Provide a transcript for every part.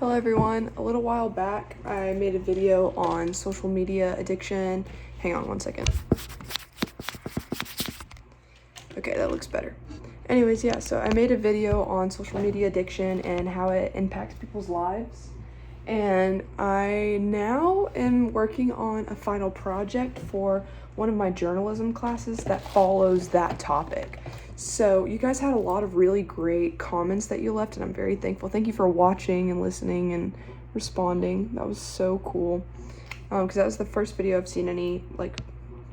Hello everyone. A little while back, I made a video on social media addiction. Hang on one second. Okay, that looks better. Anyways, yeah, so I made a video on social media addiction and how it impacts people's lives. And I now am working on a final project for one of my journalism classes that follows that topic. So you guys had a lot of really great comments that you left, and I'm very thankful. Thank you for watching and listening and responding. That was so cool. Because that was the first video I've seen any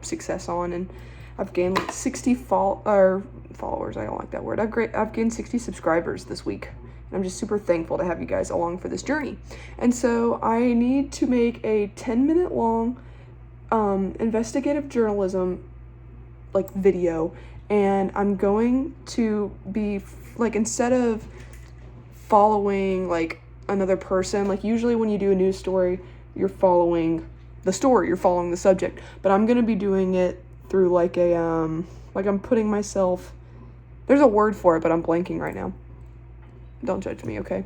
success on, and I've gained 60 followers. I don't like that word. I've gained 60 subscribers this week. And I'm just super thankful to have you guys along for this journey. And so I need to make a 10-minute long investigative journalism video, and I'm going to be instead of following another person, usually when you do a news story, you're following the story, you're following the subject, but I'm going to be doing it through I'm putting myself, there's a word for it, but I'm blanking right now. Don't judge me, okay?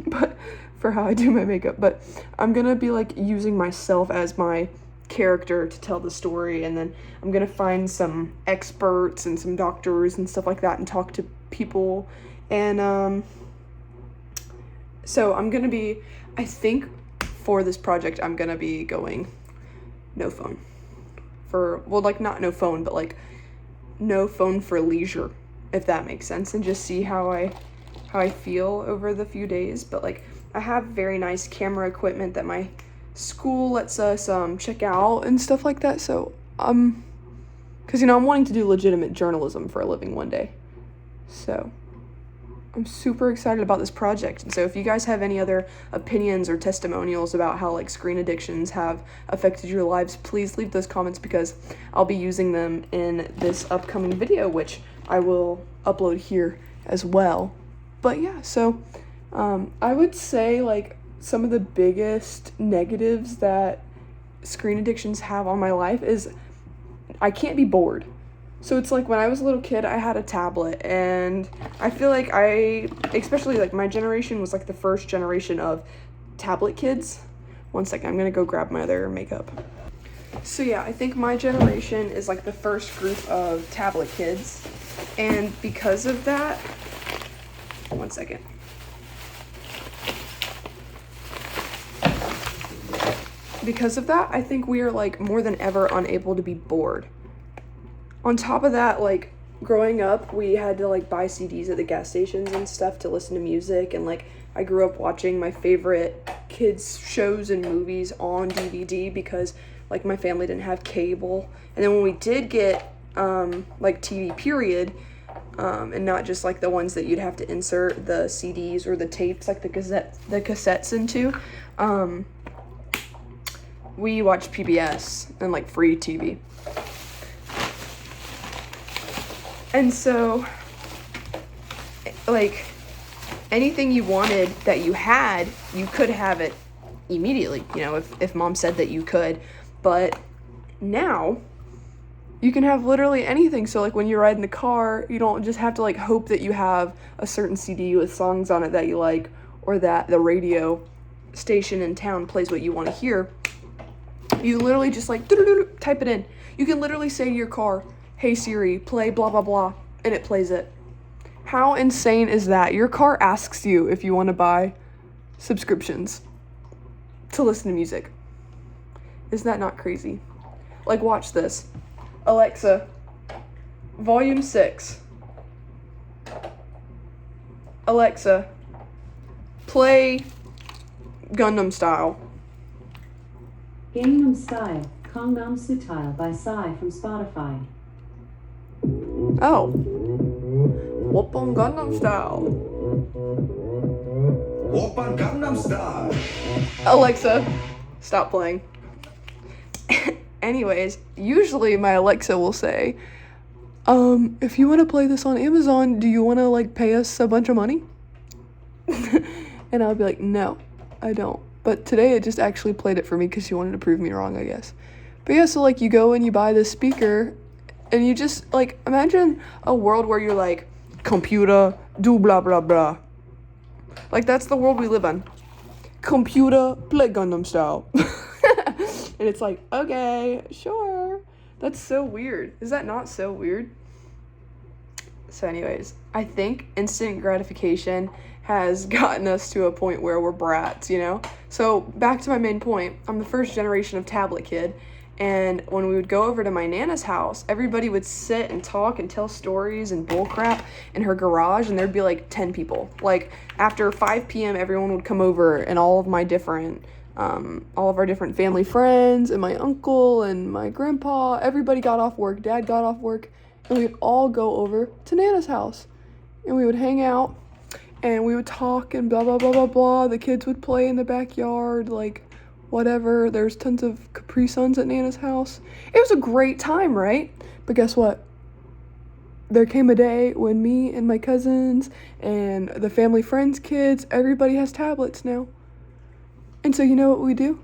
But for how I do my makeup, but I'm gonna be using myself as my character to tell the story, and then I'm gonna find some experts and some doctors and stuff like that and talk to people. And so I'm gonna be, I think for this project I'm gonna be going no phone for, not no phone, but no phone for leisure, if that makes sense, and just see how I feel over the few days. But I have very nice camera equipment that my school lets us check out and stuff like that. So because I'm wanting to do legitimate journalism for a living one day. So I'm super excited about this project. And so if you guys have any other opinions or testimonials about how screen addictions have affected your lives, please leave those comments, because I'll be using them in this upcoming video, which I will upload here as well. But yeah, so I would say some of the biggest negatives that screen addictions have on my life is I can't be bored. So it's when I was a little kid, I had a tablet, and I feel especially my generation was the first generation of tablet kids. One second, I'm gonna go grab my other makeup. So yeah, I think my generation is the first group of tablet kids, and because of that, one second. Because of that, I think we are more than ever unable to be bored. On top of that, growing up, we had to buy CDs at the gas stations and stuff to listen to music, and I grew up watching my favorite kids shows and movies on DVD because my family didn't have cable. And then when we did get TV period, and not just the ones that you'd have to insert the CDs or the tapes, the cassettes into, we watched PBS and free TV. And so anything you wanted that you had, you could have it immediately, if mom said that you could. But now you can have literally anything. So when you ride in the car, you don't just have to hope that you have a certain CD with songs on it that you like, or that the radio station in town plays what you want to hear. You literally just type it in. You can literally say to your car, "Hey Siri, play blah blah blah," and it plays it. How insane is that? Your car asks you if you want to buy subscriptions to listen to music. Isn't that not crazy? Watch this. Alexa, volume 6. Alexa, play Gundam Style. Gangnam Style, Gangnam Style by Psy from Spotify. Oh. Whoop on Gundam Style. Whoop on Gangnam Style. Alexa, stop playing. Anyways, usually my Alexa will say, if you want to play this on Amazon, do you want to pay us a bunch of money? And I'll be like, no, I don't. But today it just actually played it for me because she wanted to prove me wrong, I guess. But yeah, so you go and you buy this speaker, and you just imagine a world where you're computer, do blah blah blah. That's the world we live in. computer, play Gundam Style. And it's like, okay, sure. That's so weird. Is that not so weird? So anyways, I think instant gratification has gotten us to a point where we're brats, you know? So back to my main point, I'm the first generation of tablet kid. And when we would go over to my Nana's house, everybody would sit and talk and tell stories and bullcrap in her garage, and there'd be like 10 people. Like after 5 p.m., everyone would come over, and all of our different family friends and my uncle and my grandpa, everybody got off work, Dad got off work, and we would all go over to Nana's house. And we would hang out, and we would talk and blah, blah, blah, blah, blah. The kids would play in the backyard, like whatever. There's tons of Capri Suns at Nana's house. It was a great time, right? But guess what? There came a day when me and my cousins and the family friends' kids, everybody has tablets now. And so you know what we do?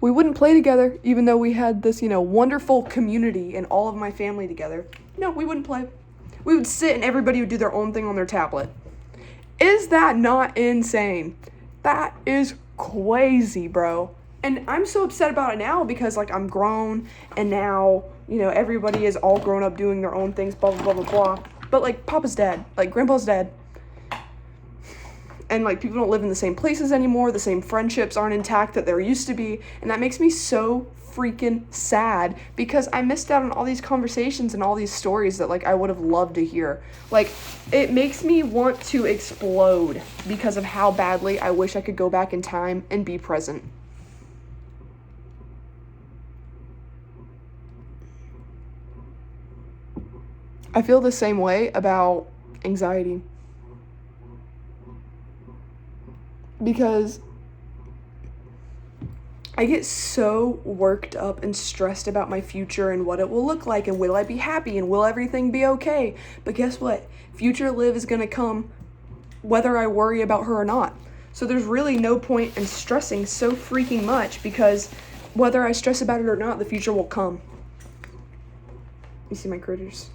We wouldn't play together, even though we had this, wonderful community and all of my family together. No, we wouldn't play. We would sit and everybody would do their own thing on their tablet. Is that not insane? That is crazy, bro. And I'm so upset about it now because like I'm grown and now, everybody is all grown up doing their own things, blah, blah, blah, blah, blah. But like Papa's dead, like Grandpa's dead. And like people don't live in the same places anymore. The same friendships aren't intact that there used to be. And that makes me so freaking sad because I missed out on all these conversations and all these stories that like I would have loved to hear. Like it makes me want to explode because of how badly I wish I could go back in time and be present. I feel the same way about anxiety. Because I get so worked up and stressed about my future and what it will look like and will I be happy and will everything be okay? But guess what? Future Liv is going to come whether I worry about her or not. So there's really no point in stressing so freaking much because whether I stress about it or not, the future will come. You see my critters?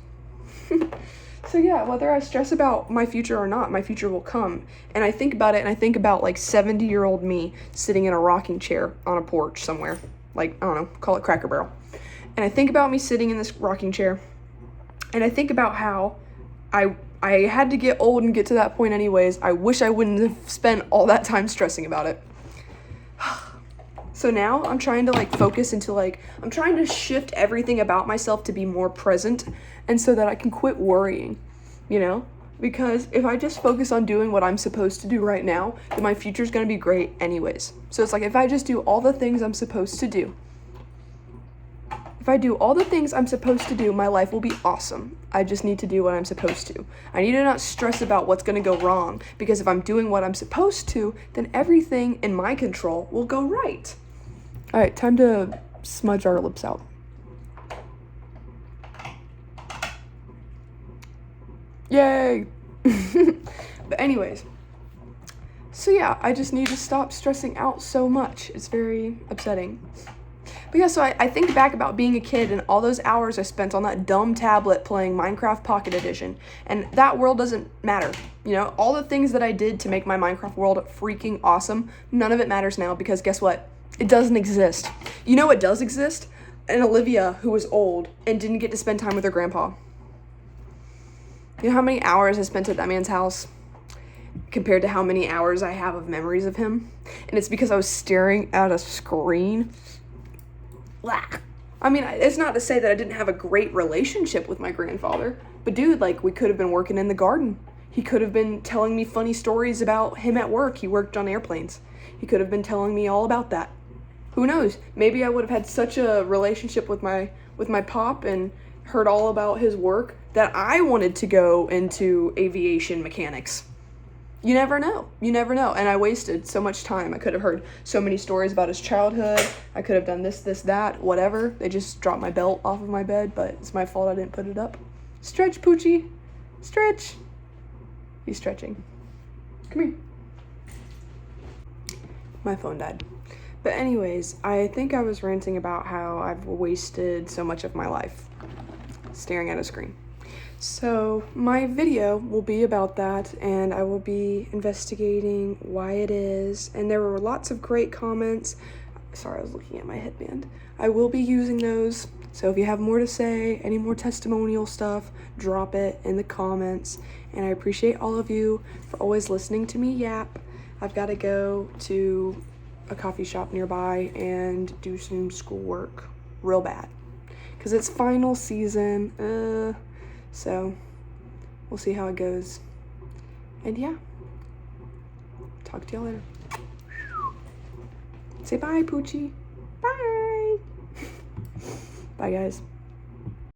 So yeah, whether I stress about my future or not, my future will come. And I think about it and I think about like 70-year-old me sitting in a rocking chair on a porch somewhere. Like, I don't know, call it Cracker Barrel. And I think about me sitting in this rocking chair. And I think about how I had to get old and get to that point anyways. I wish I wouldn't have spent all that time stressing about it. So now I'm trying to focus into I'm trying to shift everything about myself to be more present and so that I can quit worrying, because if I just focus on doing what I'm supposed to do right now, then my future's going to be great anyways. So it's like if I just do all the things I'm supposed to do, if I do all the things I'm supposed to do, my life will be awesome. I just need to do what I'm supposed to. I need to not stress about what's going to go wrong because if I'm doing what I'm supposed to, then everything in my control will go right. All right, time to smudge our lips out. Yay! But anyways, so yeah, I just need to stop stressing out so much. It's very upsetting. But yeah, so I think back about being a kid and all those hours I spent on that dumb tablet playing Minecraft Pocket Edition. And that world doesn't matter. All the things that I did to make my Minecraft world freaking awesome, none of it matters now because guess what? It doesn't exist. You know what does exist? An Olivia who was old and didn't get to spend time with her grandpa. You know how many hours I spent at that man's house compared to how many hours I have of memories of him? And it's because I was staring at a screen. I mean, it's not to say that I didn't have a great relationship with my grandfather, but dude, we could have been working in the garden. He could have been telling me funny stories about him at work. He worked on airplanes. He could have been telling me all about that. Who knows? Maybe I would have had such a relationship with my pop and heard all about his work that I wanted to go into aviation mechanics. You never know. You never know. And I wasted so much time. I could have heard so many stories about his childhood. I could have done this, that, whatever. They just dropped my belt off of my bed, but it's my fault I didn't put it up. Stretch, Poochie. Stretch. He's stretching. Come here. My phone died. But anyways, I think I was ranting about how I've wasted so much of my life staring at a screen. So my video will be about that, and I will be investigating why it is. And there were lots of great comments. Sorry, I was looking at my headband. I will be using those. So if you have more to say, any more testimonial stuff, drop it in the comments. And I appreciate all of you for always listening to me yap. I've got to go to a coffee shop nearby and do some schoolwork real bad, because it's final season. So we'll see how it goes. And yeah, talk to y'all later. Say bye, Poochie. Bye. Bye, guys.